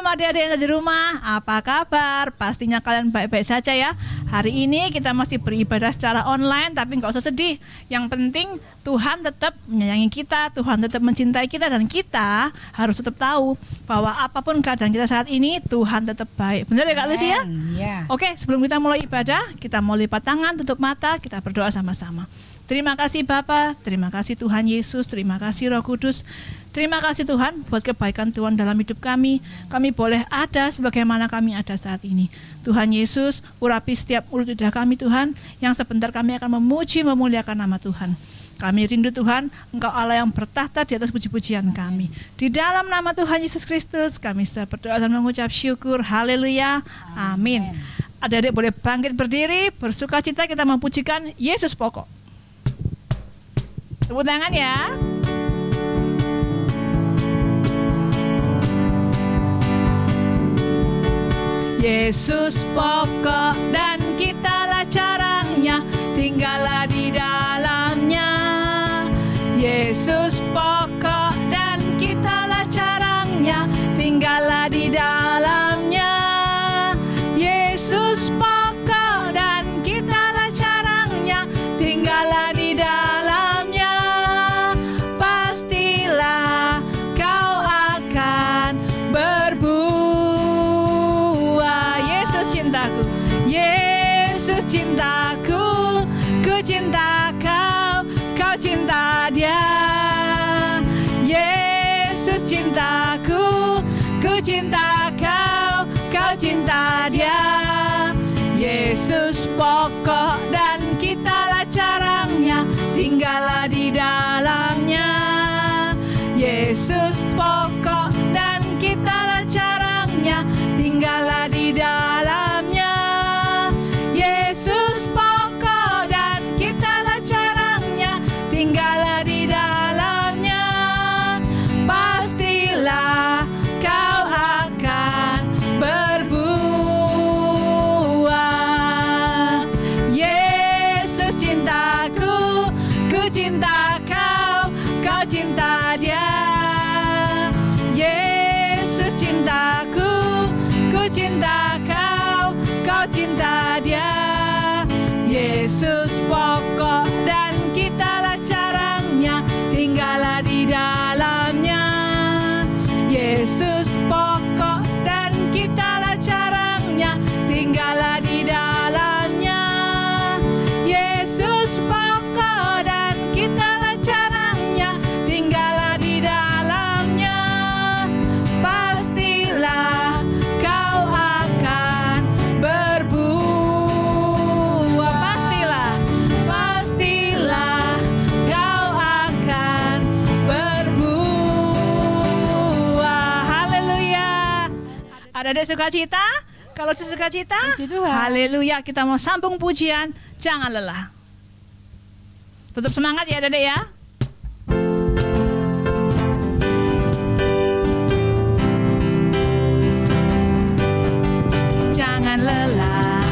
Shalom adik-adik yang ada di rumah, apa kabar? Pastinya kalian baik-baik saja ya. Hari ini kita masih beribadah secara online, tapi nggak usah sedih. Yang penting Tuhan tetap menyayangi kita, Tuhan tetap mencintai kita, dan kita harus tetap tahu bahwa apapun keadaan kita saat ini, Tuhan tetap baik. Benar ya Kak Lucy ya? Yeah. Oke, sebelum kita mulai ibadah, kita mau lipat tangan, tutup mata, kita berdoa sama-sama. Terima kasih Bapa, terima kasih Tuhan Yesus, terima kasih Roh Kudus. Terima kasih Tuhan buat kebaikan Tuhan dalam hidup kami. Kami boleh ada sebagaimana kami ada saat ini. Tuhan Yesus, urapi setiap mulut lidah kami Tuhan, yang sebentar kami akan memuji memuliakan nama Tuhan. Kami rindu Tuhan, Engkau Allah yang bertahta di atas puji-pujian kami. Di dalam nama Tuhan Yesus Kristus, kami sudah berdoa dan mengucap syukur. Haleluya. Amin. Adik-adik boleh bangkit berdiri, bersukacita kita memujikan Yesus pokok. Tepuk tangan ya. Yesus pokok dan kitalah carangnya, tinggallah di dalamnya. Yesus pokok dan kitalah carangnya, tinggallah di dalamnya. Yesus pokok dan kitalah carangnya, tinggallah di dalamnya. Pastilah kau akan berbuah. Yesus cintaku, Yesus cintaku, ku cinta kau, kau cinta dia. Yesus cintaku, ku cinta kau, kau cinta dia. Yesus pokok dan kitalah carangnya, tinggallah di dalamnya. Yesus pokok dan kitalah carangnya, tinggallah di dalamnya. Yesus pokok dan kitalah carangnya, tinggallah di dalamnya. Pastilah kau akan berbuah. Yesus cintaku, ku cinta kau, kau cinta dia. Yesus cintaku, ku cinta kau, kau cinta dia. Yesus pokok dan kitalah carangnya, tinggallah di dalamnya. Yesus pokok dan kitalah carangnya, tinggallah di dalamnya. Yesus pokok dan kitalah carangnya, tinggallah di dalamnya. Pastilah kau akan berbuah. Pastilah kau akan berbuah. Haleluya. Ada sukacita? Kalau sukacita, Puji Tuhan. haleluya. Kita mau sambung pujian, jangan lelah. Tetap semangat ya adik-adik ya. Jangan lelah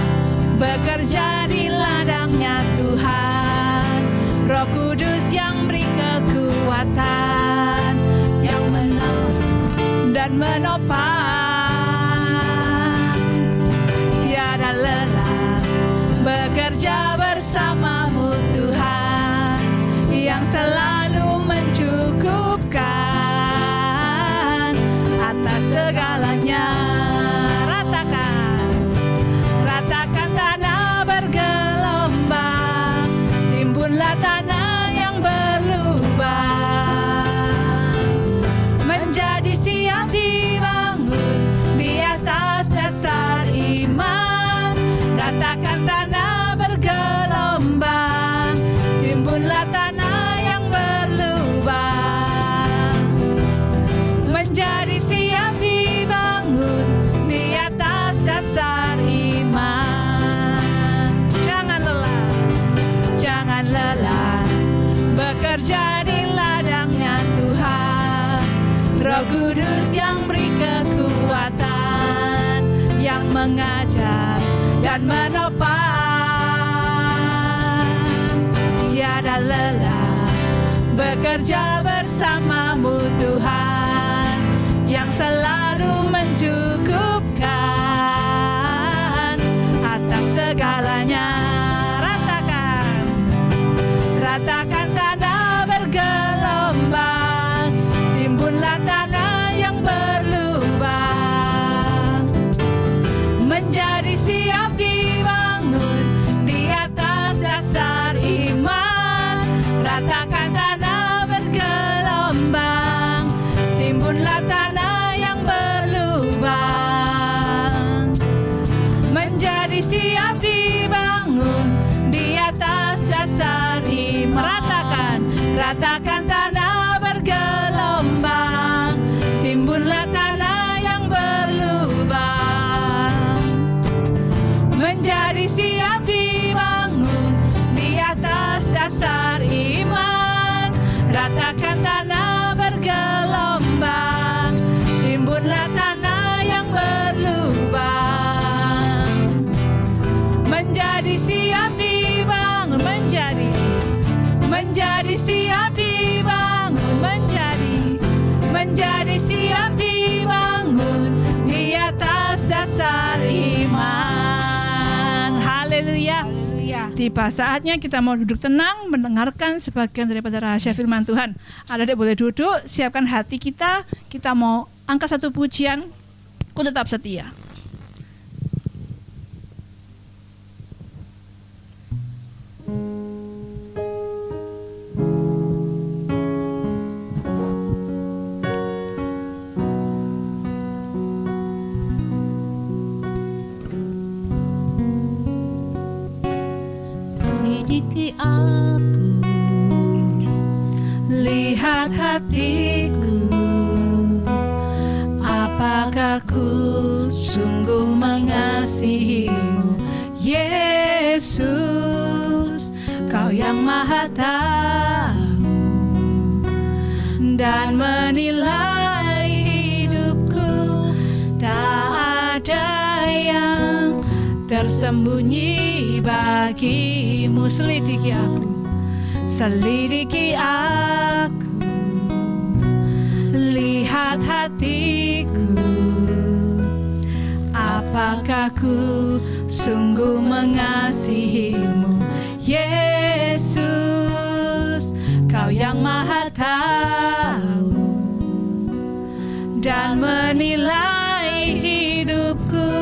bekerja di ladangnya Tuhan. Roh Kudus yang beri kekuatan, yang menolong dan menopang. Tiada lelah bekerja bersamamu Tuhan, yang selalu mencukupkan atas segalanya. Ratakan tanah bergelombang, timbunlah tanah yang berlubang, menjadi siap dibangun di atas dasar iman. Ratakan tanah bergelombang, timbunlah tanah yang berlubang, menjadi siap dibangun di atas dasar iman. Jangan lelah bekerja di ladangnya Tuhan. Roh Kudus yang beri kekuatan, yang mengajar dan menopang. Tiada lelah bekerja bersamamu Tuhan, yang selalu menjunjung segalanya. Ratakan, ratakan tanah bergelombang, timbunlah tanah yang berlubang, menjadi siap dibangun di atas dasar iman. Ratakan tanah bergelombang, timbunlah tanah yang berlubang, menjadi siap dibangun di atas dasar iman. Ratakan, ratakan tanah bergelombang, timbunlah tanah yang berlubang, menjadi siap dibangun di atas dasar iman. Ratakan tanah bergelombang, timbunlah tanah yang berlubang, menjadi siap dibangun, menjadi siap dibangun, menjadi siap dibangun di atas dasar iman. Haleluya. Tiba saatnya kita mau duduk tenang mendengarkan sebagian daripada rahasia firman Tuhan. Adik-adik boleh duduk, siapkan hati kita. Kita mau angkat satu pujian, Ku Tetap Setia. Selidiki aku, lihat hatiku, apakah ku sungguh mengasihimu, Yesus. Kau yang Maha Tahu dan menilai hidupku, tak ada yang tersembunyi bagimu. Selidiki aku, selidiki aku, lihat hatiku, apakah ku sungguh mengasihimu, Yesus. Kau yang Maha Tahu dan menilai hidupku,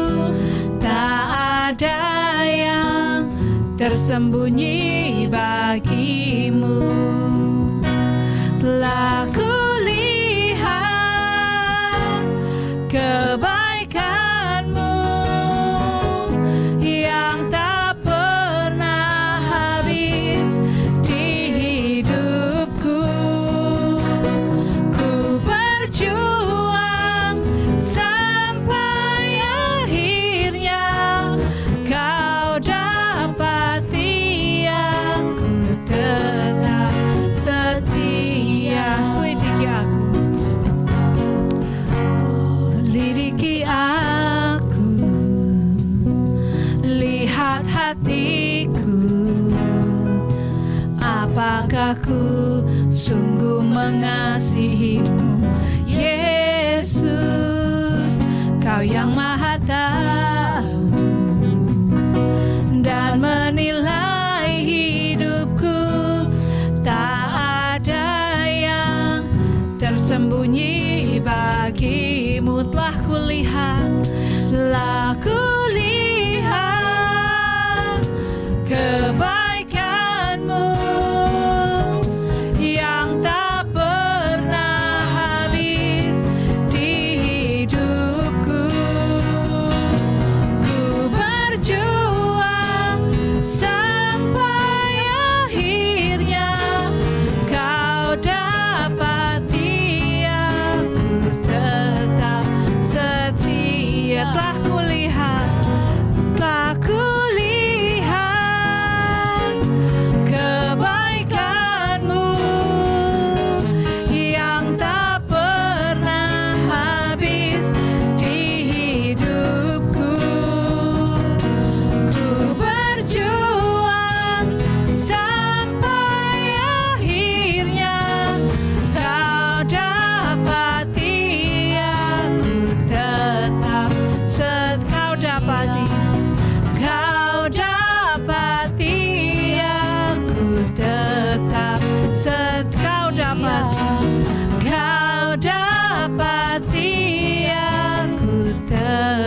tak ada yang tersembunyi bagimu. Telah kulihat kebaikanmu yang tak pernah habis di hidupku. Ku berjuang sampai akhirnya kau dapati aku tetap setia. Selidiki aku, selidiki aku, lihat hatiku, apakah ku sungguh mengasihimu, Yesus. Kau yang Maha Tahu dan menilai hidupku, tak ada yang tersembunyi bagimu. Telah kulihat kebaikanmu yang tak pernah habis di hidupku. Ku berjuang sampai akhirnya kau dapati aku tetap setia. Telah kulihat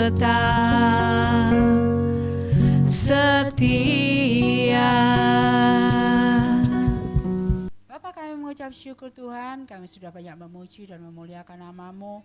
tetap setia. Bapa, kami mengucap syukur Tuhan, kami sudah banyak memuji dan memuliakan nama-Mu.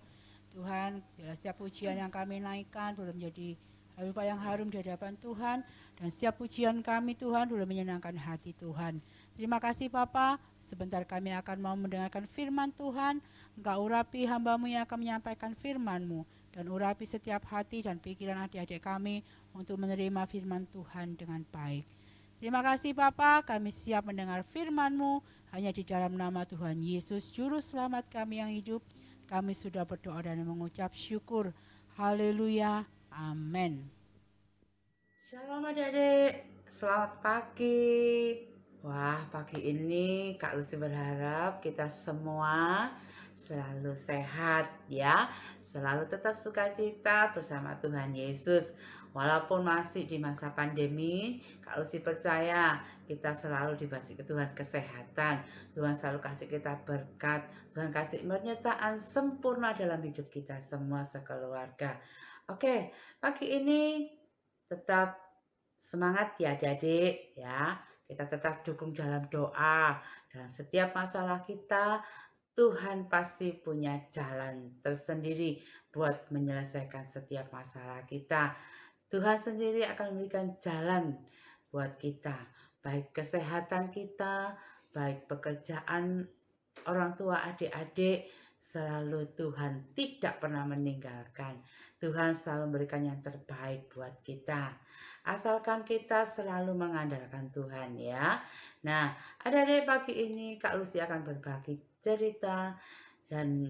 Tuhan, biarlah setiap pujian yang kami naikkan boleh menjadi rupa yang harum di hadapan Tuhan, dan setiap pujian kami Tuhan boleh menyenangkan hati Tuhan. Terima kasih Bapa, sebentar kami akan mau mendengarkan firman Tuhan. Engkau urapi hamba-Mu yang akan menyampaikan firman-Mu, dan urapi setiap hati dan pikiran adik-adik kami untuk menerima firman Tuhan dengan baik. Terima kasih Bapa, kami siap mendengar firman-Mu hanya di dalam nama Tuhan Yesus, Juru Selamat kami yang hidup. Kami sudah berdoa dan mengucap syukur. Haleluya. Amin. Shalom adik-adik, selamat pagi. Wah, pagi ini Kak Lucy berharap kita semua selalu sehat ya, selalu tetap sukacita bersama Tuhan Yesus. Walaupun masih di masa pandemi, Kak Lucy percaya kita selalu diberi Tuhan kesehatan. Tuhan selalu kasih kita berkat, Tuhan kasih penyertaan sempurna dalam hidup kita semua sekeluarga. Oke, pagi ini tetap semangat ya adik-adik ya. Kita tetap dukung dalam doa. Dalam setiap masalah kita, Tuhan pasti punya jalan tersendiri buat menyelesaikan setiap masalah kita. Tuhan sendiri akan memberikan jalan buat kita. Baik kesehatan kita, baik pekerjaan orang tua adik-adik, selalu Tuhan tidak pernah meninggalkan. Tuhan selalu memberikan yang terbaik buat kita. Asalkan kita selalu mengandalkan Tuhan ya. Nah, adik-adik pagi ini Kak Lucy akan berbagi cerita, dan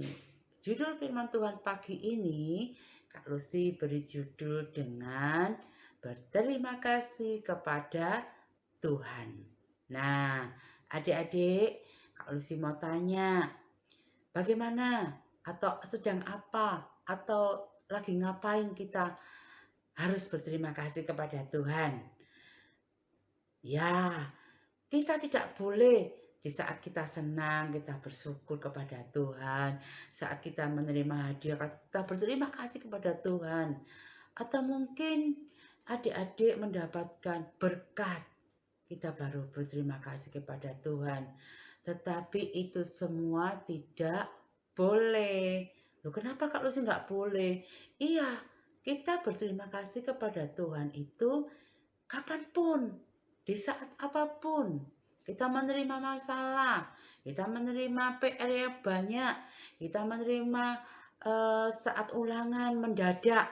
judul firman Tuhan pagi ini Kak Lucy beri judul dengan berterima kasih kepada Tuhan. Nah, adik-adik, Kak Lucy mau tanya, bagaimana atau sedang apa atau lagi ngapain kita harus berterima kasih kepada Tuhan? Ya, kita tidak boleh di saat kita senang, kita bersyukur kepada Tuhan. Saat kita menerima hadiah, kita berterima kasih kepada Tuhan. Atau mungkin adik-adik mendapatkan berkat, kita baru berterima kasih kepada Tuhan. Tetapi itu semua tidak boleh. Loh, kenapa Kak Lucy nggak boleh? Iya, kita berterima kasih kepada Tuhan itu kapanpun, di saat apapun. Kita menerima masalah, kita menerima PR yang banyak, kita menerima saat ulangan mendadak,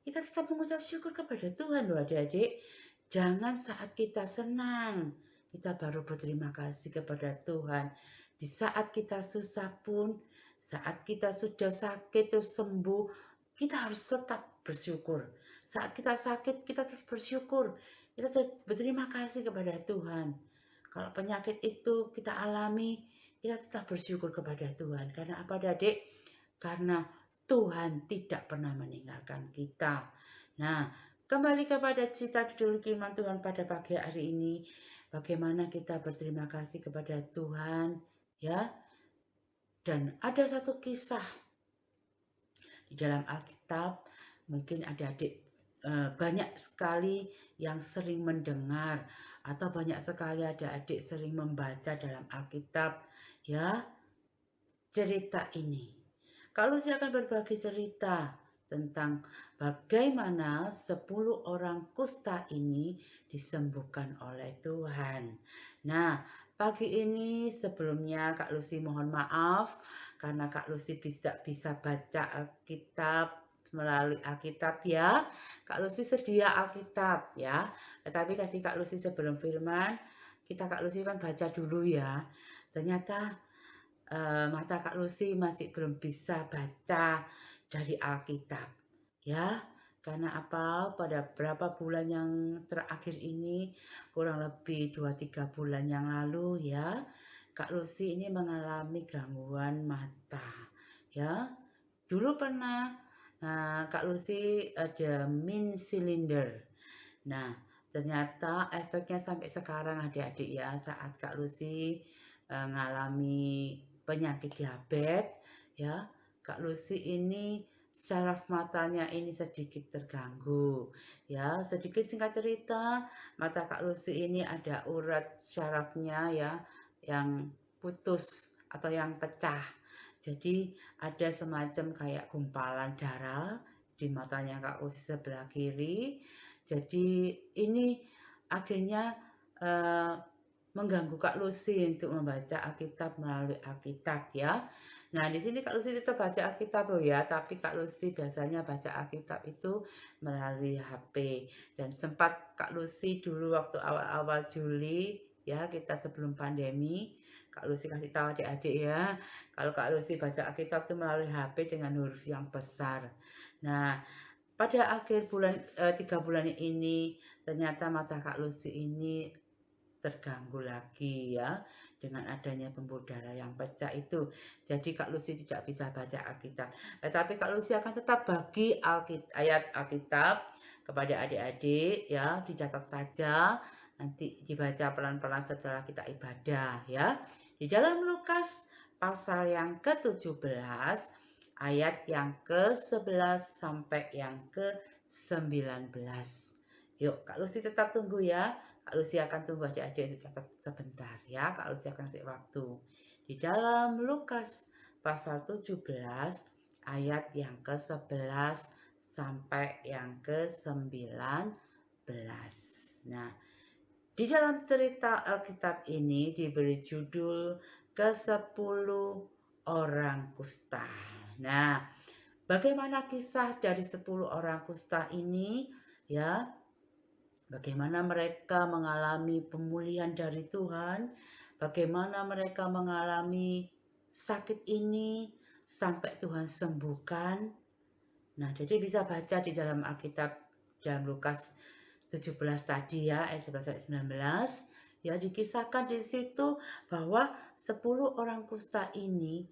kita tetap mengucap syukur kepada Tuhan loh adik-adik. Jangan saat kita senang, kita baru berterima kasih kepada Tuhan. Di saat kita susah pun, saat kita sudah sakit terus sembuh, kita harus tetap bersyukur. Saat kita sakit, kita tetap bersyukur. Kita tetap berterima kasih kepada Tuhan. Kalau penyakit itu kita alami, kita tetap bersyukur kepada Tuhan. Karena apa adik? Karena Tuhan tidak pernah meninggalkan kita. Nah, kembali kepada cerita judul firman Tuhan pada pagi hari ini. Bagaimana kita berterima kasih kepada Tuhan, ya. Dan ada satu kisah di dalam Alkitab, mungkin adik-adik banyak sekali yang sering mendengar, atau banyak sekali adik-adik sering membaca dalam Alkitab ya, cerita ini. Kalau saya akan berbagi cerita tentang bagaimana 10 orang kusta ini disembuhkan oleh Tuhan. Nah, pagi ini sebelumnya Kak Lucy mohon maaf karena Kak Lucy tidak bisa baca Alkitab melalui Alkitab ya. Kak Lucy sedia Alkitab ya. Tetapi tadi Kak Lucy sebelum firman, Kak Lucy kan baca dulu ya. Ternyata mata Kak Lucy masih belum bisa baca dari Alkitab ya. Karena apa? Pada beberapa bulan yang terakhir ini, kurang lebih 2-3 bulan yang lalu ya, Kak Lucy ini mengalami gangguan mata ya. Dulu pernah Kak Lucy ada min silinder. Nah, ternyata efeknya sampai sekarang adik-adik ya, saat Kak Lucy mengalami penyakit diabetes ya, Kak Lucy ini syaraf matanya ini sedikit terganggu. Ya, sedikit singkat cerita, mata Kak Lucy ini ada urat syarafnya ya yang putus atau yang pecah. Jadi ada semacam kayak gumpalan darah di matanya Kak Lucy sebelah kiri. Jadi ini akhirnya eh, mengganggu Kak Lucy untuk membaca Alkitab melalui Alkitab ya. Nah, di sini Kak Lucy tetap baca Alkitab loh ya, tapi Kak Lucy biasanya baca Alkitab itu melalui HP. Dan sempat Kak Lucy dulu waktu awal-awal Juli ya, kita sebelum pandemi, Kak Lucy kasih tahu adik-adik ya, kalau Kak Lucy baca Alkitab itu melalui HP dengan huruf yang besar. Nah, pada akhir bulan 3 bulan ini ternyata mata Kak Lucy ini terganggu lagi ya dengan adanya pembuluh darah yang pecah itu. Jadi Kak Lucy tidak bisa baca Alkitab. Tetapi Kak Lucy akan tetap bagi ayat Alkitab kepada adik-adik ya, dicatat saja, nanti dibaca pelan-pelan setelah kita ibadah ya. Di dalam Lukas pasal yang ke-17 ayat yang ke-11 sampai yang ke-19. Yuk, Kak Lucy tetap tunggu ya. Kak Lucy akan tunggu adik-adik untuk catat sebentar ya. Kak Lucy akan kasih waktu. Di dalam Lukas pasal 17 ayat yang ke-11 sampai yang ke-19. Nah, di dalam cerita Alkitab ini diberi judul ke-10 orang kusta. Nah, bagaimana kisah dari 10 orang kusta ini ya? Bagaimana mereka mengalami pemulihan dari Tuhan, bagaimana mereka mengalami sakit ini sampai Tuhan sembuhkan. Nah, jadi bisa baca di dalam Alkitab dalam Lukas 17 tadi ya, ayat 11 sampai 19. Ya, dikisahkan di situ bahwa 10 orang kusta ini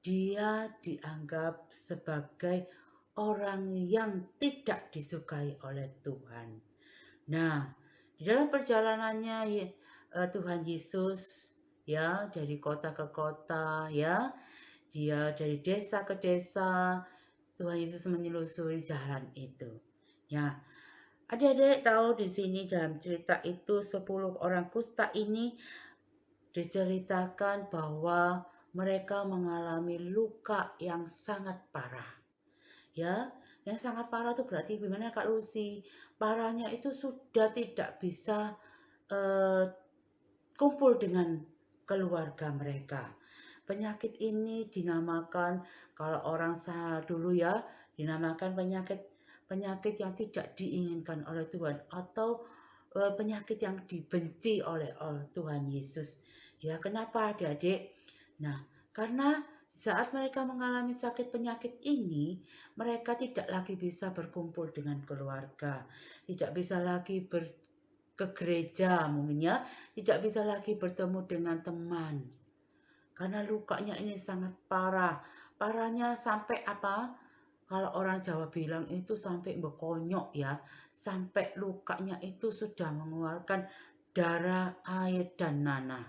dia dianggap sebagai orang yang tidak disukai oleh Tuhan. Nah, di dalam perjalanannya Tuhan Yesus ya dari kota ke kota ya, dia dari desa ke desa, Tuhan Yesus menyelusuri jalan itu. Ya, adik-adik tahu di sini dalam cerita itu 10 orang kusta ini diceritakan bahwa mereka mengalami luka yang sangat parah. Ya, yang sangat parah itu berarti gimana Kak Lucy? Parahnya itu sudah tidak bisa kumpul dengan keluarga mereka. Penyakit ini dinamakan kalau orang dulu ya, dinamakan penyakit yang tidak diinginkan oleh Tuhan atau penyakit yang dibenci oleh Tuhan Yesus. Ya, kenapa adik-adik? Nah, karena saat mereka mengalami sakit penyakit ini, mereka tidak lagi bisa berkumpul dengan keluarga, tidak bisa lagi ke gereja mungkin ya, tidak bisa lagi bertemu dengan teman. Karena lukanya ini sangat parah. Parahnya sampai apa? Kalau orang Jawa bilang itu sampai bekonyok ya, sampai lukanya itu sudah mengeluarkan darah, air, dan nanah.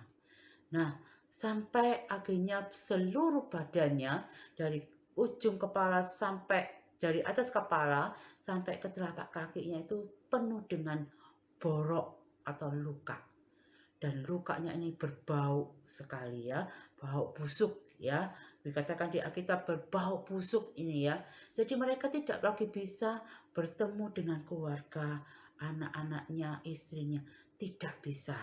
Nah, sampai akhirnya seluruh badannya dari ujung kepala sampai dari atas kepala sampai ke telapak kakinya itu penuh dengan borok atau luka. Dan lukanya ini berbau sekali ya, bau busuk ya. Dikatakan di Alkitab berbau busuk ini ya. Jadi mereka tidak lagi bisa bertemu dengan keluarga, anak-anaknya, istrinya, tidak bisa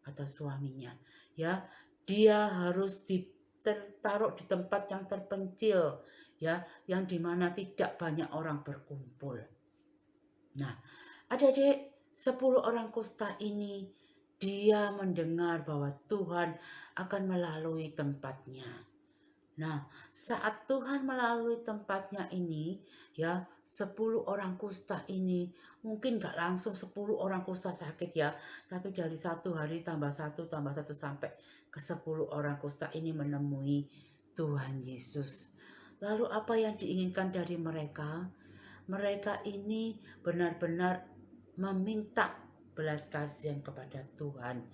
atau suaminya ya. Dia harus ditaruh di tempat yang terpencil ya, yang dimana tidak banyak orang berkumpul. Nah, adik-adik 10 orang kusta ini dia mendengar bahwa Tuhan akan melalui tempatnya. Nah, saat Tuhan melalui tempatnya ini ya, 10 orang kusta ini mungkin gak langsung 10 orang kusta sakit ya, tapi dari 1 hari tambah satu sampai ke 10 orang kusta ini menemui Tuhan Yesus. Lalu apa yang diinginkan dari mereka? Mereka ini benar-benar meminta belas kasihan kepada Tuhan.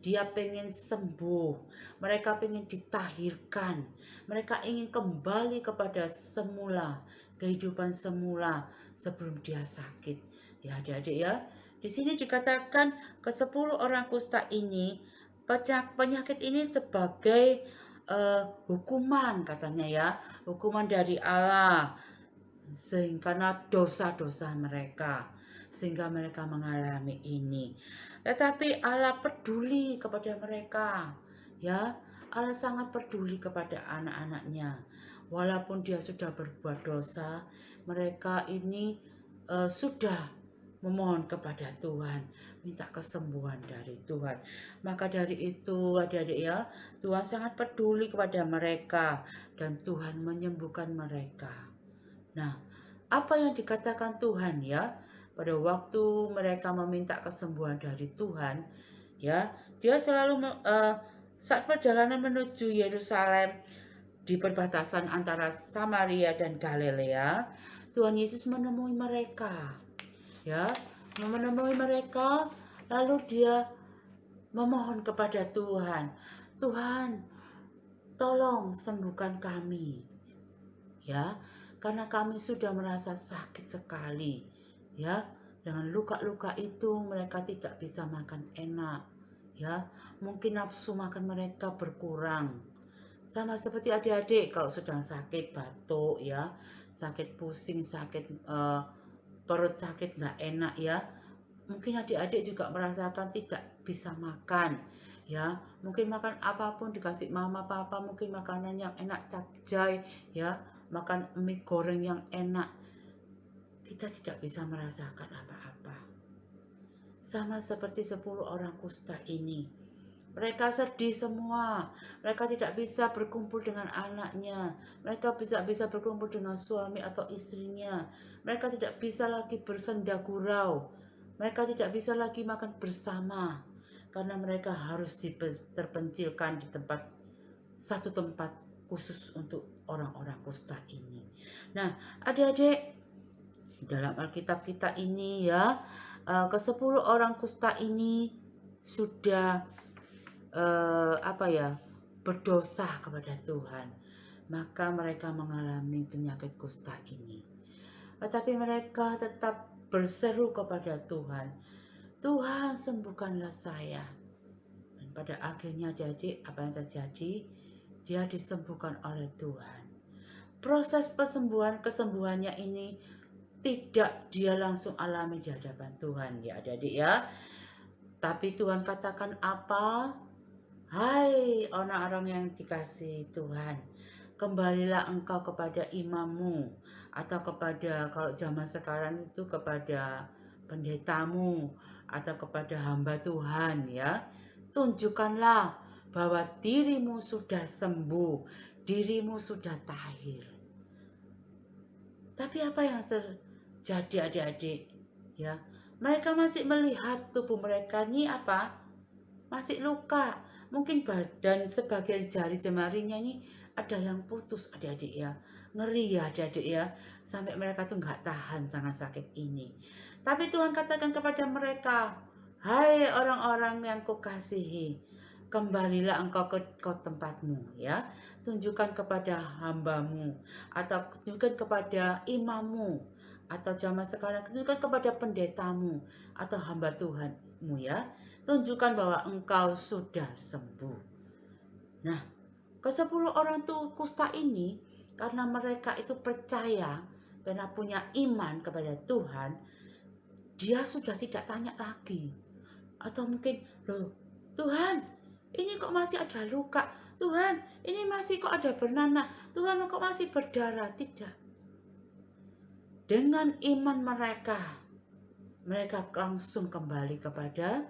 Dia pengen sembuh, mereka pengen ditahirkan, mereka ingin kembali kepada semula, kehidupan semula sebelum dia sakit. Ya adik-adik ya, di sini dikatakan ke-10 orang kusta ini, penyakit ini sebagai hukuman katanya ya, hukuman dari Allah, karena dosa-dosa mereka, sehingga mereka mengalami ini. Tetapi Allah peduli kepada mereka, ya. Allah sangat peduli kepada anak-anaknya. Walaupun dia sudah berbuat dosa, mereka ini sudah memohon kepada Tuhan, minta kesembuhan dari Tuhan. Maka dari itu adik-adik ya, Tuhan sangat peduli kepada mereka dan Tuhan menyembuhkan mereka. Nah, apa yang dikatakan Tuhan ya, pada waktu mereka meminta kesembuhan dari Tuhan, ya, dia selalu saat perjalanan menuju Yerusalem di perbatasan antara Samaria dan Galilea, Tuhan Yesus menemui mereka, ya, menemui mereka, lalu dia memohon kepada Tuhan, Tuhan, tolong sembuhkan kami, ya, karena kami sudah merasa sakit sekali, ya, dengan luka-luka itu mereka tidak bisa makan enak, ya, mungkin nafsu makan mereka berkurang. Sama seperti adik-adik kalau sedang sakit batuk ya, sakit pusing, sakit perut sakit nggak enak ya, mungkin adik-adik juga merasakan tidak bisa makan ya, mungkin makan apapun dikasih mama papa, mungkin makanan yang enak capcay ya, makan mie goreng yang enak, kita tidak bisa merasakan apa-apa. Sama seperti 10 orang kusta ini, mereka sedih semua, mereka tidak bisa berkumpul dengan anaknya, mereka tidak bisa berkumpul dengan suami atau istrinya, mereka tidak bisa lagi bersenda gurau, mereka tidak bisa lagi makan bersama, karena mereka harus terpencilkan di satu tempat khusus untuk orang-orang kusta ini. Nah, adik-adik, dalam Alkitab kita ini ya, ke-10 orang kusta ini sudah berdosa kepada Tuhan, maka mereka mengalami penyakit kusta ini. Tetapi mereka tetap berseru kepada Tuhan, Tuhan sembuhkanlah saya. Dan pada akhirnya adik-adik, apa yang terjadi? Dia disembuhkan oleh Tuhan. Proses kesembuhannya ini tidak dia langsung alami di hadapan Tuhan ya adik-adik ya. Tapi Tuhan katakan apa? Hai orang-orang yang dikasihi Tuhan, kembalilah engkau kepada imammu, atau kepada, kalau zaman sekarang itu kepada pendetamu, atau kepada hamba Tuhan ya. Tunjukkanlah bahwa dirimu sudah sembuh, dirimu sudah tahir. Tapi apa yang terjadi adik-adik? Ya, mereka masih melihat tubuh mereka ini apa? Masih luka. Mungkin badan sebagian jari jemarinya ini ada yang putus adik-adik ya. Ngeri ya adik-adik ya. Sampai mereka tuh nggak tahan sangat sakit ini. Tapi Tuhan katakan kepada mereka, hai orang-orang yang kukasihi, kembalilah engkau ke tempatmu ya. Tunjukkan kepada hambamu, atau tunjukkan kepada imammu, atau zaman sekarang tunjukkan kepada pendetamu atau hamba Tuhanmu ya. Tunjukkan bahwa engkau sudah sembuh. Nah, ke-10 orang tuh kusta ini, karena mereka itu percaya, karena punya iman kepada Tuhan, dia sudah tidak tanya lagi. Atau mungkin, loh Tuhan, ini kok masih ada luka? Tuhan, ini masih kok ada bernanah? Tuhan, kok masih berdarah? Tidak. Dengan iman mereka langsung kembali kepada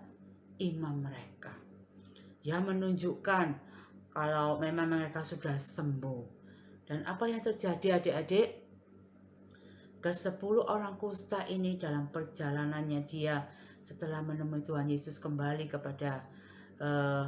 imam mereka. Ya, menunjukkan kalau memang mereka sudah sembuh. Dan apa yang terjadi adik-adik? Ke-10 orang kusta ini dalam perjalanannya dia setelah menemui Tuhan Yesus kembali kepada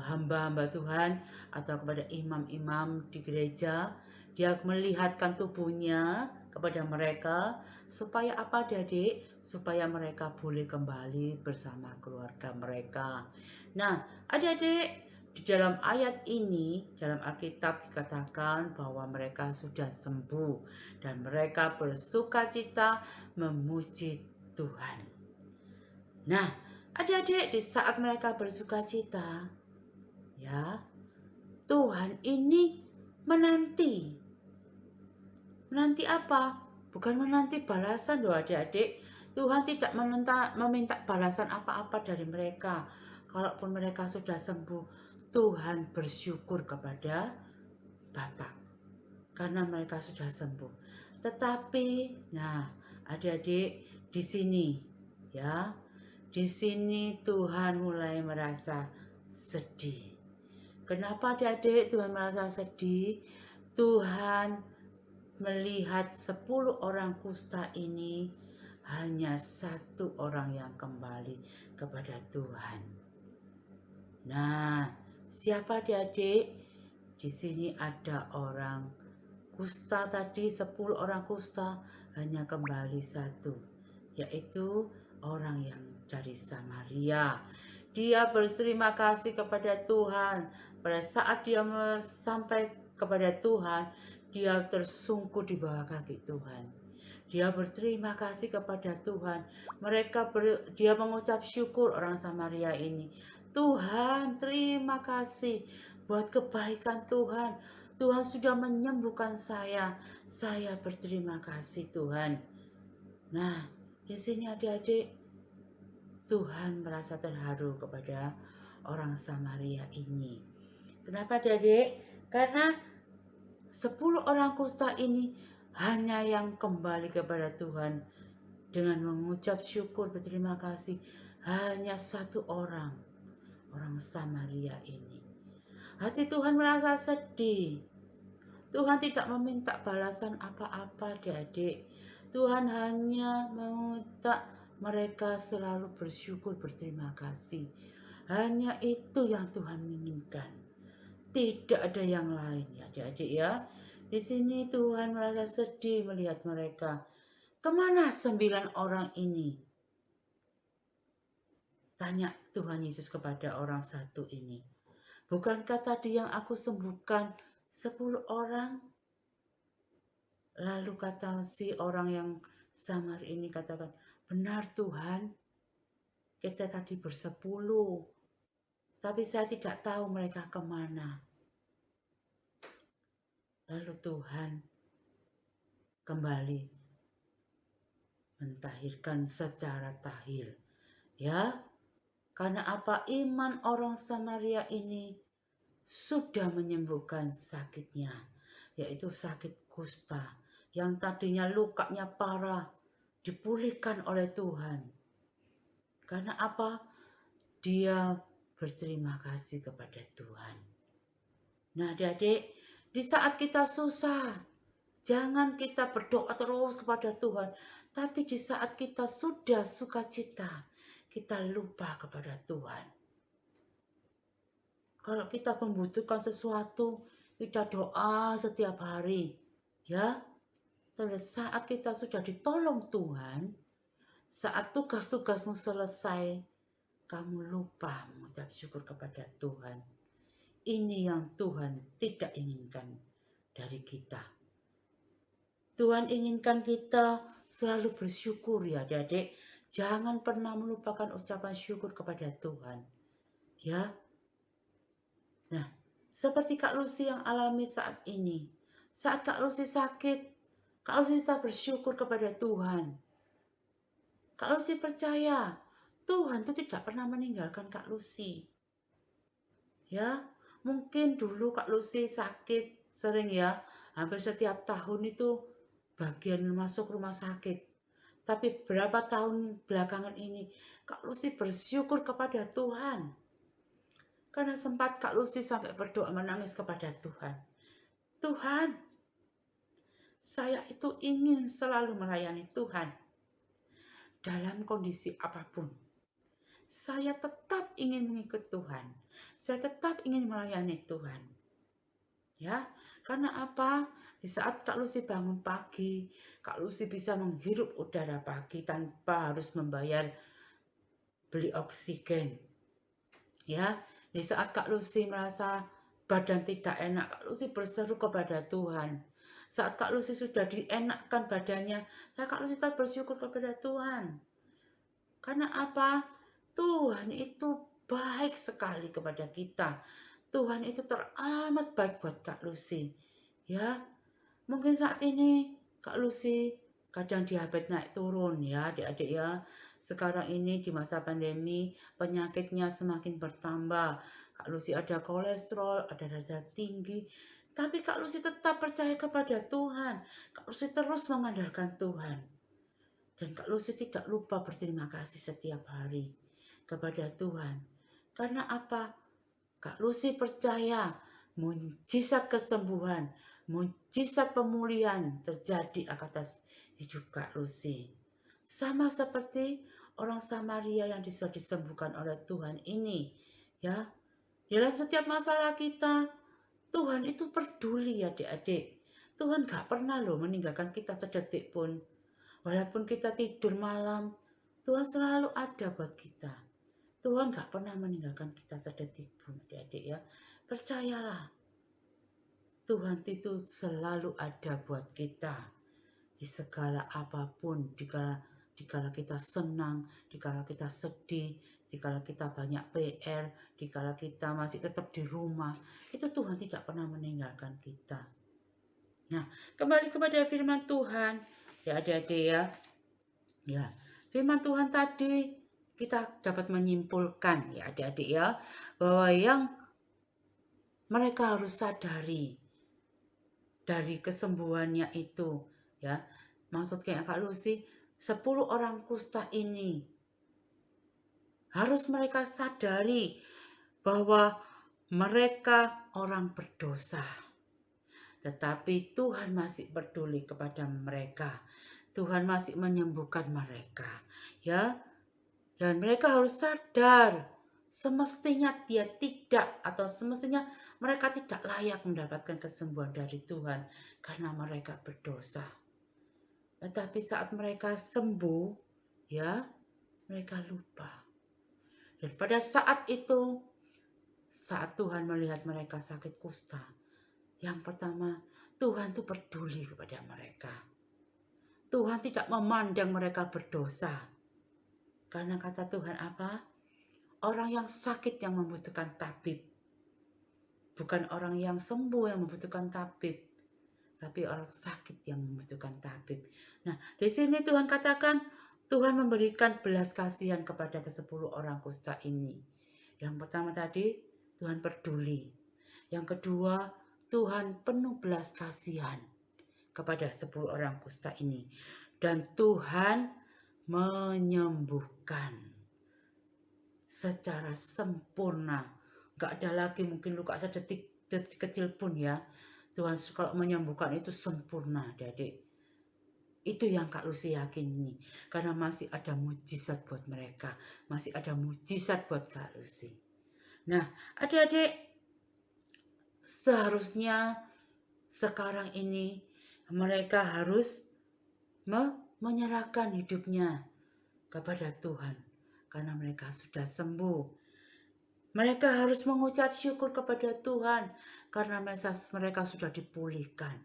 hamba-hamba Tuhan atau kepada imam-imam di gereja, dia melihatkan tubuhnya kepada mereka supaya apa adik-adik? Supaya mereka boleh kembali bersama keluarga mereka. Nah adik-adik, di dalam ayat ini, dalam Alkitab dikatakan bahwa mereka sudah sembuh dan mereka bersukacita memuji Tuhan. Nah, adik-adik, di saat mereka bersukacita, ya, Tuhan ini menanti. Menanti apa? Bukan menanti balasan loh adik-adik. Tuhan tidak meminta balasan apa-apa dari mereka. Kalaupun mereka sudah sembuh, Tuhan bersyukur kepada Bapa karena mereka sudah sembuh. Tetapi, nah, adik-adik, di sini ya, di sini Tuhan mulai merasa sedih. Kenapa adik-adik Tuhan merasa sedih? Tuhan melihat 10 orang kusta ini hanya 1 orang yang kembali kepada Tuhan. Nah, siapa adik-adik? Di sini ada orang kusta tadi, 10 orang kusta, hanya kembali 1, yaitu orang yang dari Samaria. Dia berterima kasih kepada Tuhan. Pada saat dia sampai kepada Tuhan, dia tersungkur di bawah kaki Tuhan. Dia berterima kasih kepada Tuhan. Dia mengucap syukur, orang Samaria ini. Tuhan, terima kasih buat kebaikan Tuhan. Tuhan sudah menyembuhkan saya. Saya berterima kasih Tuhan. Nah, di sini adik-adik, Tuhan merasa terharu kepada orang Samaria ini. Kenapa adik-adik? Karena 10 orang kusta ini hanya yang kembali kepada Tuhan dengan mengucap syukur, berterima kasih. Hanya 1 orang Samaria ini. Hati Tuhan merasa sedih. Tuhan tidak meminta balasan apa-apa adik-adik. Tuhan hanya meminta mereka selalu bersyukur, berterima kasih. Hanya itu yang Tuhan inginkan. Tidak ada yang lain ya adik-adik ya. Di sini Tuhan merasa sedih melihat mereka. Kemana 9 orang ini? Tanya Tuhan Yesus kepada orang 1 ini. Bukankah tadi yang aku sembuhkan 10 orang? Lalu kata si orang yang Samar ini katakan, benar Tuhan, kita tadi bersepuluh. Tapi saya tidak tahu mereka kemana. Lalu Tuhan kembali mentahirkan secara tahir. Ya, karena apa? Iman orang Samaria ini sudah menyembuhkan sakitnya, yaitu sakit kusta. Yang tadinya lukanya parah, dipulihkan oleh Tuhan. Karena apa? Dia berterima kasih kepada Tuhan. Nah adik-adik, di saat kita susah, jangan kita berdoa terus kepada Tuhan. Tapi di saat kita sudah sukacita, kita lupa kepada Tuhan. Kalau kita membutuhkan sesuatu, kita doa setiap hari. Ya, pada saat kita sudah ditolong Tuhan, saat tugas-tugasmu selesai, kamu lupa mengucap syukur kepada Tuhan. Ini yang Tuhan tidak inginkan dari kita. Tuhan inginkan kita selalu bersyukur ya adik-adik. Jangan pernah melupakan ucapan syukur kepada Tuhan. Ya. Nah, seperti Kak Lucy yang alami saat ini. Saat Kak Lucy sakit, Kak Lucy tetap bersyukur kepada Tuhan. Kak Lucy percaya Tuhan itu tidak pernah meninggalkan Kak Lucy. Ya, mungkin dulu Kak Lucy sakit sering ya, hampir setiap tahun itu bagian masuk rumah sakit. Tapi berapa tahun belakangan ini Kak Lucy bersyukur kepada Tuhan. Karena sempat Kak Lucy sampai berdoa menangis kepada Tuhan. Tuhan, saya itu ingin selalu melayani Tuhan. Dalam kondisi apapun. Saya tetap ingin mengikut Tuhan. Saya tetap ingin melayani Tuhan. Ya, karena apa? Di saat Kak Lucy bangun pagi, Kak Lucy bisa menghirup udara pagi tanpa harus membayar beli oksigen. Ya, Di saat Kak Lucy merasa badan tidak enak, Kak Lucy berseru kepada Tuhan. Saat Kak Lucy sudah dienakkan badannya, Kak Lucy tetap bersyukur kepada Tuhan. Karena apa? Tuhan itu baik sekali kepada kita. Tuhan itu teramat baik buat Kak Lucy. Ya, mungkin saat ini Kak Lucy kadang diabetes naik turun ya adik-adik ya. Sekarang ini di masa pandemi penyakitnya semakin bertambah. Kak Lucy ada kolesterol, ada darah tinggi. Tapi Kak Lucy tetap percaya kepada Tuhan. Kak Lucy terus mengandalkan Tuhan. Dan Kak Lucy tidak lupa berterima kasih setiap hari kepada Tuhan. Karena apa? Kak Lucy percaya mujizat kesembuhan, mujizat pemulihan terjadi atas hidup Kak Lucy. Sama seperti orang Samaria yang bisa disembuhkan oleh Tuhan ini. Ya, dalam setiap masalah kita, Tuhan itu peduli adik-adik. Tuhan gak pernah loh meninggalkan kita sedetik pun. Walaupun kita tidur malam, Tuhan selalu ada buat kita. Tuhan gak pernah meninggalkan kita sedetik pun adik-adik ya. Percayalah, Tuhan itu selalu ada buat kita. Di segala apapun, dikala kita senang, dikala kita sedih, dikala kita banyak PR, dikala kita masih tetap di rumah, itu Tuhan tidak pernah meninggalkan kita. Nah, kembali kepada firman Tuhan, ya adik-adik ya. Ya, firman Tuhan tadi kita dapat menyimpulkan ya adik-adik ya, bahwa yang mereka harus sadari dari kesembuhannya itu ya. Maksud kayak Kak Lucy, 10 orang kusta ini harus mereka sadari bahwa mereka orang berdosa. Tetapi Tuhan masih peduli kepada mereka. Tuhan masih menyembuhkan mereka. Ya. Dan mereka harus sadar semestinya dia tidak atau semestinya mereka tidak layak mendapatkan kesembuhan dari Tuhan karena mereka berdosa. Tetapi saat mereka sembuh, ya, mereka lupa. Dan pada saat itu, saat Tuhan melihat mereka sakit kusta, yang pertama, Tuhan itu peduli kepada mereka. Tuhan tidak memandang mereka berdosa. Karena kata Tuhan apa? Orang yang sakit yang membutuhkan tabib. Bukan orang yang sembuh yang membutuhkan tabib. Tapi orang sakit yang membutuhkan tabib. Nah, di sini Tuhan katakan, Tuhan memberikan belas kasihan kepada ke-10 orang kusta ini. Yang pertama tadi, Tuhan peduli. Yang kedua, Tuhan penuh belas kasihan kepada 10 orang kusta ini. Dan Tuhan menyembuhkan secara sempurna. Gak ada lagi mungkin luka sedetik kecil pun ya. Tuhan kalau menyembuhkan itu sempurna adik. Itu yang Kak Lucy yakini. Karena masih ada mujizat buat mereka. Masih ada mujizat buat Kak Lucy. Nah adik-adik, seharusnya sekarang ini mereka harus menyerahkan hidupnya kepada Tuhan. Karena mereka sudah sembuh. Mereka harus mengucap syukur kepada Tuhan karena mereka sudah dipulihkan.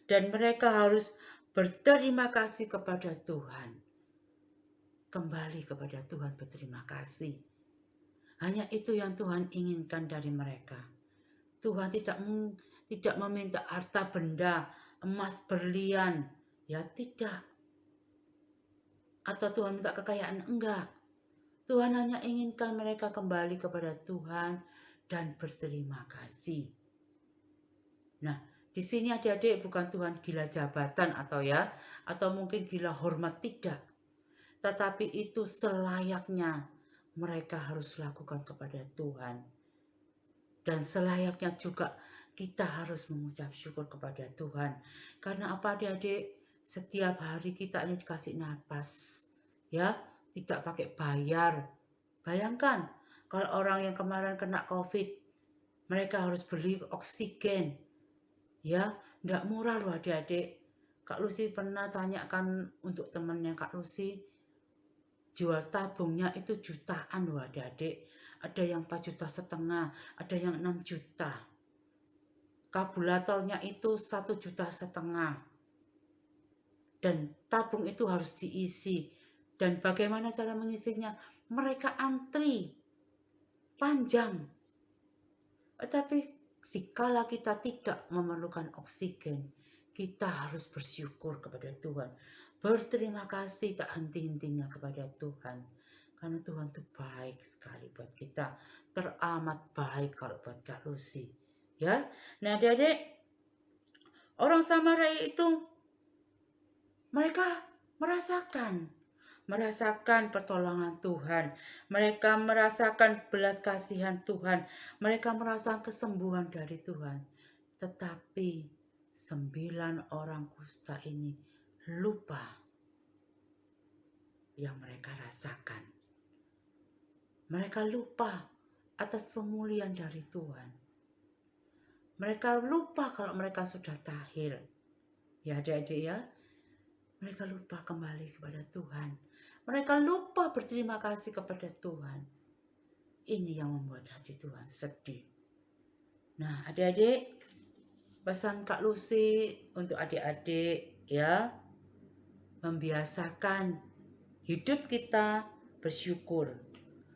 Dan mereka harus berterima kasih kepada Tuhan. Kembali kepada Tuhan berterima kasih. Hanya itu yang Tuhan inginkan dari mereka. Tuhan tidak meminta harta benda, emas berlian. Ya tidak. Atau Tuhan minta kekayaan, enggak. Tuhan hanya inginkan mereka kembali kepada Tuhan dan berterima kasih. Nah, di sini adik-adik bukan Tuhan gila jabatan atau mungkin gila hormat, tidak. Tetapi itu selayaknya mereka harus lakukan kepada Tuhan. Dan selayaknya juga kita harus mengucap syukur kepada Tuhan. Karena apa adik-adik? Setiap hari kita ini dikasih napas. Ya. Tidak pakai bayar. Bayangkan kalau orang yang kemarin kena COVID, mereka harus beli oksigen. Ya, tidak murah loh adik-adik. Kak Lucy pernah tanyakan untuk temannya Kak Lucy, jual tabungnya itu jutaan loh adik-adik. Ada yang 4,5 juta, ada yang 6 juta. Kabulatornya itu 1,5 juta. Dan tabung itu harus diisi. Dan bagaimana cara mengisinya? Mereka antri panjang. Tetapi jikalau kita tidak memerlukan oksigen, kita harus bersyukur kepada Tuhan. Berterima kasih tak henti-hentinya kepada Tuhan. Karena Tuhan itu baik sekali buat kita. Teramat baik kalau buat Kak Lucy. Ya, nah adik-adik, orang Samaria itu mereka merasakan pertolongan Tuhan. Mereka merasakan belas kasihan Tuhan. Mereka merasakan kesembuhan dari Tuhan. Tetapi 9 orang kusta ini lupa yang mereka rasakan. Mereka lupa atas pemulihan dari Tuhan. Mereka lupa kalau mereka sudah tahir. Ya adik-adik ya. Mereka lupa kembali kepada Tuhan. Mereka lupa berterima kasih kepada Tuhan. Ini yang membuat hati Tuhan sedih. Nah adik-adik, pesan Kak Lucy untuk adik-adik ya. Membiasakan hidup kita bersyukur.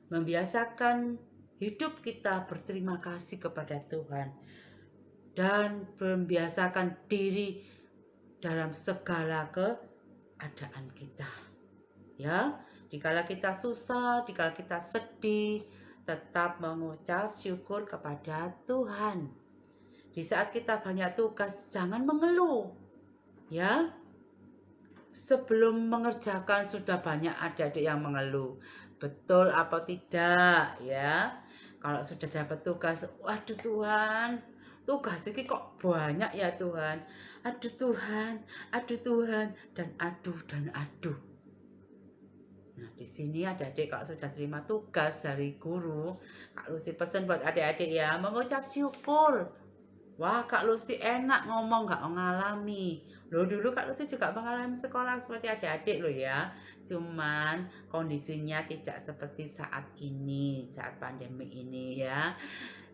Membiasakan hidup kita berterima kasih kepada Tuhan. Dan membiasakan diri dalam segala keadaan kita. Ya, dikala kita susah, dikala kita sedih, tetap mengucap syukur kepada Tuhan. Di saat kita banyak tugas, jangan mengeluh. Ya, sebelum mengerjakan sudah banyak adik-adik yang mengeluh. Betul apa tidak? Ya, kalau sudah dapat tugas, waduh Tuhan, tugas ini kok banyak ya Tuhan. Aduh Tuhan, dan aduh. Nah, di sini adik-adik kalau sudah terima tugas dari guru, Kak Lucy pesan buat adik-adik ya, mengucap syukur. Wah, Kak Lucy enak ngomong, gak mengalami. Loh, dulu Kak Lucy juga mengalami sekolah seperti adik-adik loh ya. Cuman kondisinya tidak seperti saat ini, saat pandemi ini ya.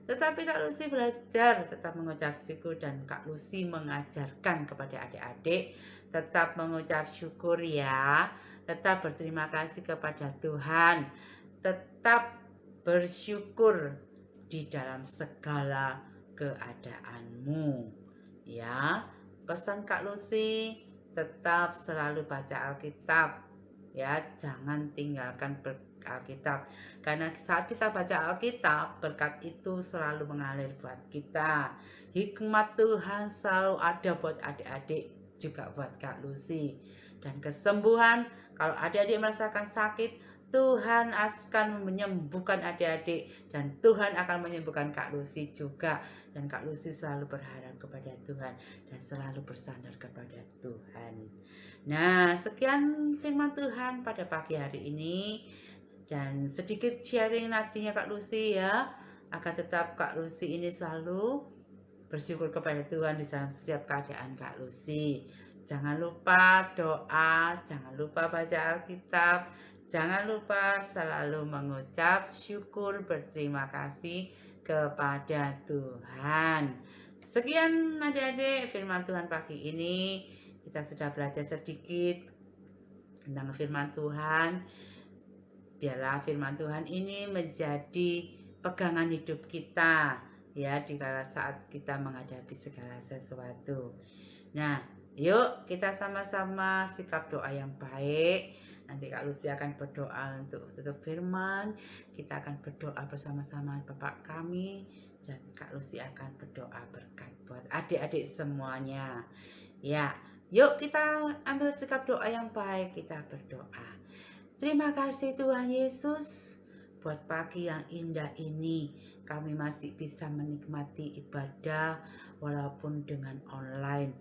Tetapi Kak Lucy belajar tetap mengucap syukur dan Kak Lucy mengajarkan kepada adik-adik tetap mengucap syukur ya. Tetap berterima kasih kepada Tuhan. Tetap bersyukur di dalam segala keadaanmu. Ya, pesan Kak Lucy tetap selalu baca Alkitab. Ya, jangan tinggalkan Alkitab. Karena saat kita baca Alkitab, berkat itu selalu mengalir buat kita. Hikmat Tuhan selalu ada buat adik-adik, juga buat Kak Lucy. Dan kesembuhan, kalau adik-adik merasakan sakit, Tuhan akan menyembuhkan adik-adik. Dan Tuhan akan menyembuhkan Kak Lucy juga. Dan Kak Lucy selalu berharap kepada Tuhan. Dan selalu bersandar kepada Tuhan. Nah, sekian firman Tuhan pada pagi hari ini. Dan sedikit sharing nantinya Kak Lucy ya. Agar tetap Kak Lucy ini selalu bersyukur kepada Tuhan di dalam setiap keadaan Kak Lucy. Jangan lupa doa, jangan lupa baca Alkitab, jangan lupa selalu mengucap syukur berterima kasih kepada Tuhan. Sekian adik-adik firman Tuhan pagi ini. Kita sudah belajar sedikit tentang firman Tuhan. Biarlah firman Tuhan ini menjadi pegangan hidup kita ya di kala saat kita menghadapi segala sesuatu. Nah, yuk kita sama-sama sikap doa yang baik. Nanti Kak Lucy akan berdoa untuk tutup firman. Kita akan berdoa bersama-sama Bapak kami. Dan Kak Lucy akan berdoa berkat buat adik-adik semuanya. Ya, yuk kita ambil sikap doa yang baik. Kita berdoa. Terima kasih Tuhan Yesus. Buat pagi yang indah ini, kami masih bisa menikmati ibadah walaupun dengan online.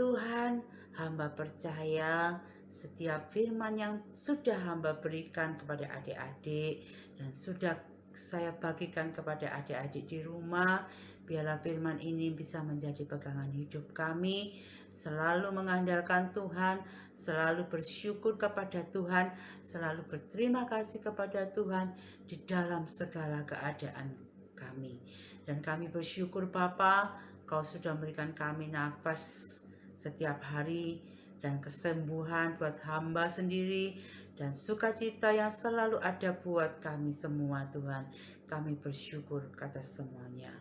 Tuhan, hamba percaya setiap firman yang sudah hamba berikan kepada adik-adik dan sudah saya bagikan kepada adik-adik di rumah, biarlah firman ini bisa menjadi pegangan hidup kami selalu mengandalkan Tuhan, selalu bersyukur kepada Tuhan, selalu berterima kasih kepada Tuhan di dalam segala keadaan kami. Dan kami bersyukur Bapa, Kau sudah memberikan kami nafas setiap hari dan kesembuhan buat hamba sendiri dan sukacita yang selalu ada buat kami semua Tuhan. Kami bersyukur atas semuanya.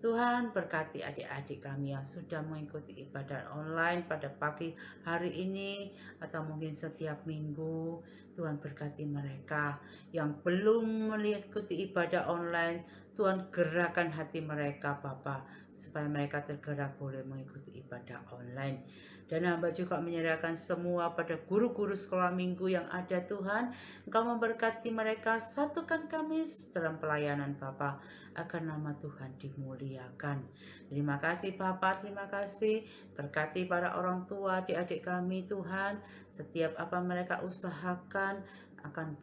Tuhan berkati adik-adik kami yang sudah mengikuti ibadah online pada pagi hari ini atau mungkin setiap minggu. Tuhan berkati mereka yang belum mengikuti ibadah online. Tuhan gerakkan hati mereka Bapa supaya mereka tergerak boleh mengikuti ibadah online. Dan hamba juga menyerahkan semua pada guru-guru sekolah minggu yang ada Tuhan. Engkau memberkati mereka, satukan kami dalam pelayanan Bapa, agar nama Tuhan dimuliakan. Terima kasih Bapa, terima kasih. Berkati para orang tua, adik-adik kami Tuhan. Setiap apa mereka usahakan akan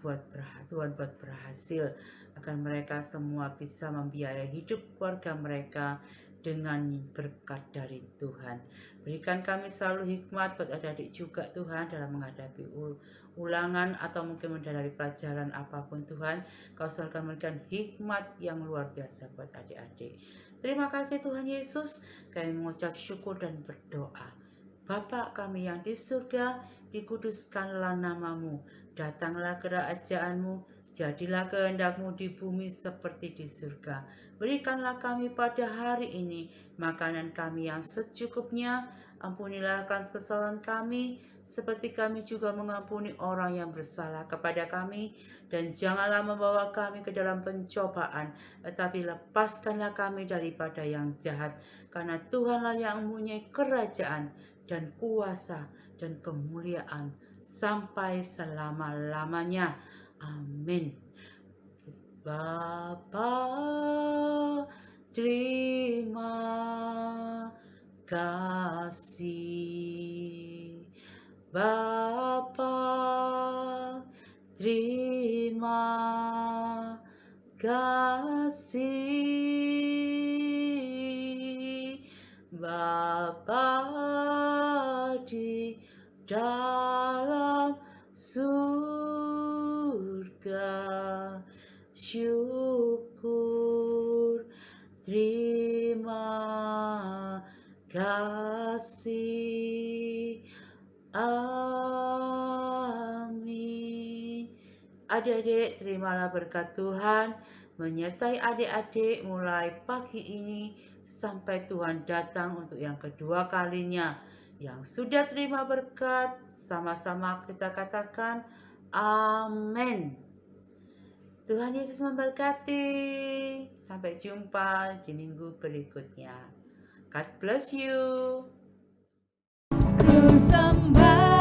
Tuhan buat berhasil. Agar mereka semua bisa membiayai hidup keluarga mereka dengan berkat dari Tuhan. Berikan kami selalu hikmat buat adik-adik juga Tuhan dalam menghadapi ulangan atau mungkin menghadapi pelajaran apapun Tuhan. Kau selalu memberikan hikmat yang luar biasa buat adik-adik. Terima kasih Tuhan Yesus. Kami mengucap syukur dan berdoa. Bapa kami yang di surga, dikuduskanlah namamu. Datanglah kerajaan-Mu. Jadilah kehendak-Mu di bumi seperti di surga. Berikanlah kami pada hari ini makanan kami yang secukupnya. Ampunilah kesalahan kami, seperti kami juga mengampuni orang yang bersalah kepada kami. Dan janganlah membawa kami ke dalam pencobaan, tetapi lepaskanlah kami daripada yang jahat. Karena Tuhanlah yang mempunyai kerajaan dan kuasa dan kemuliaan sampai selama-lamanya. Amin. Bapa, terima kasih. Bapa, terima kasih. Bapa di dalam surga, syukur, terima kasih. Amin. Adik-adik, terimalah berkat Tuhan menyertai adik-adik mulai pagi ini sampai Tuhan datang untuk yang kedua kalinya. Yang sudah terima berkat, sama-sama kita katakan amin. Tuhan Yesus memberkati. Sampai jumpa di minggu berikutnya. God bless you. Ku sembah